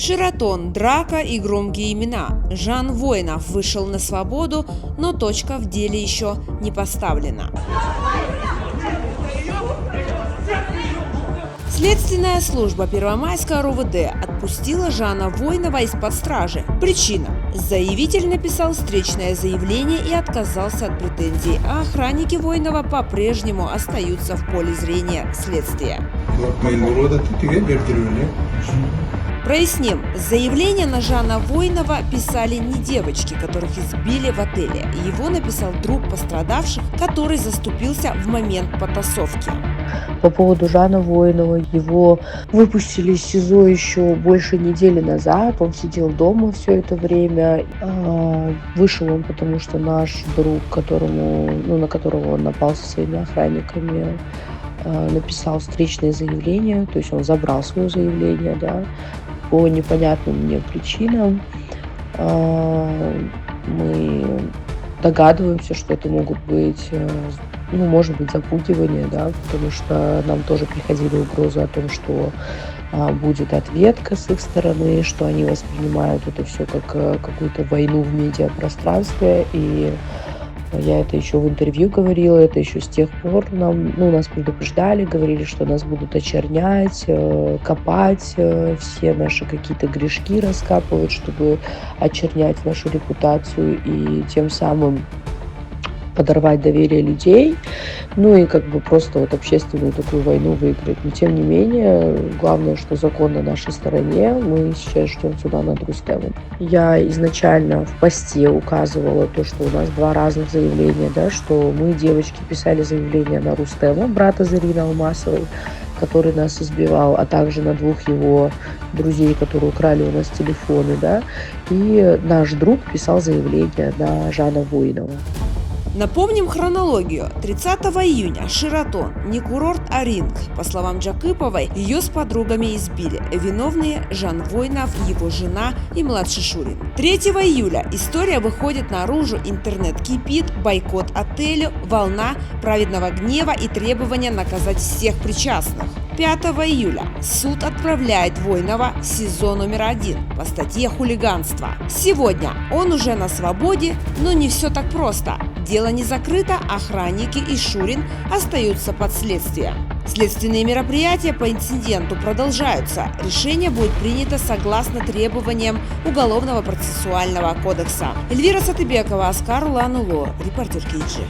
Шератон, драка и громкие имена. Жан Воинов вышел на свободу, но точка в деле еще не поставлена. Следственная служба Первомайска РУВД отпустила Жана Воинова из-под стражи. Причина – заявитель написал встречное заявление и отказался от претензий, а охранники Воинова по-прежнему остаются в поле зрения следствия. Проясним, заявление на Жана Воинова писали не девочки, которых избили в отеле. Его написал друг пострадавших, который заступился в момент потасовки. По поводу Жана Воинова, его выпустили из СИЗО еще больше недели назад. Он сидел дома все это время. Вышел он, потому что наш друг, на которого он напал со своими охранниками, написал встречное заявление. То есть он забрал свое заявление, по непонятным мне причинам. Мы догадываемся, что это могут быть, может быть, запугивание, потому что нам тоже приходили угрозы о том, что будет ответка с их стороны, что они воспринимают это все как какую-то войну в медиапространстве. И я это еще в интервью говорила, это еще с тех пор нас предупреждали, говорили, что нас будут очернять, копать, все наши какие-то грешки раскапывать, чтобы очернять нашу репутацию и тем самым подорвать доверие людей, и просто общественную такую войну выиграть. Но тем не менее, главное, что закон на нашей стороне, мы сейчас ждем суда над Рустемом. Я изначально в посте указывала то, что у нас два разных заявления, что мы, девочки, писали заявление на Рустема, брата Зарины Алмасовой, который нас избивал, а также на двух его друзей, которые украли у нас телефоны, и наш друг писал заявление на Жана Воинова. Напомним хронологию. 30 июня Шератон, не курорт, а ринг. По словам Джакыповой, ее с подругами избили. Виновные – Жан Воинов, его жена и младший Шурин. 3 июля история выходит наружу, интернет кипит, бойкот отелю, волна праведного гнева и требования наказать всех причастных. 5 июля суд отправляет Воинова в СИЗО номер 1 по статье «Хулиганство». Сегодня он уже на свободе, но не все так просто. Дело не закрыто, охранники и Шурин остаются под следствием. Следственные мероприятия по инциденту продолжаются. Решение будет принято согласно требованиям Уголовного процессуального кодекса. Эльвира Сатыбекова, Оскар Улан-Уло, репортер KG.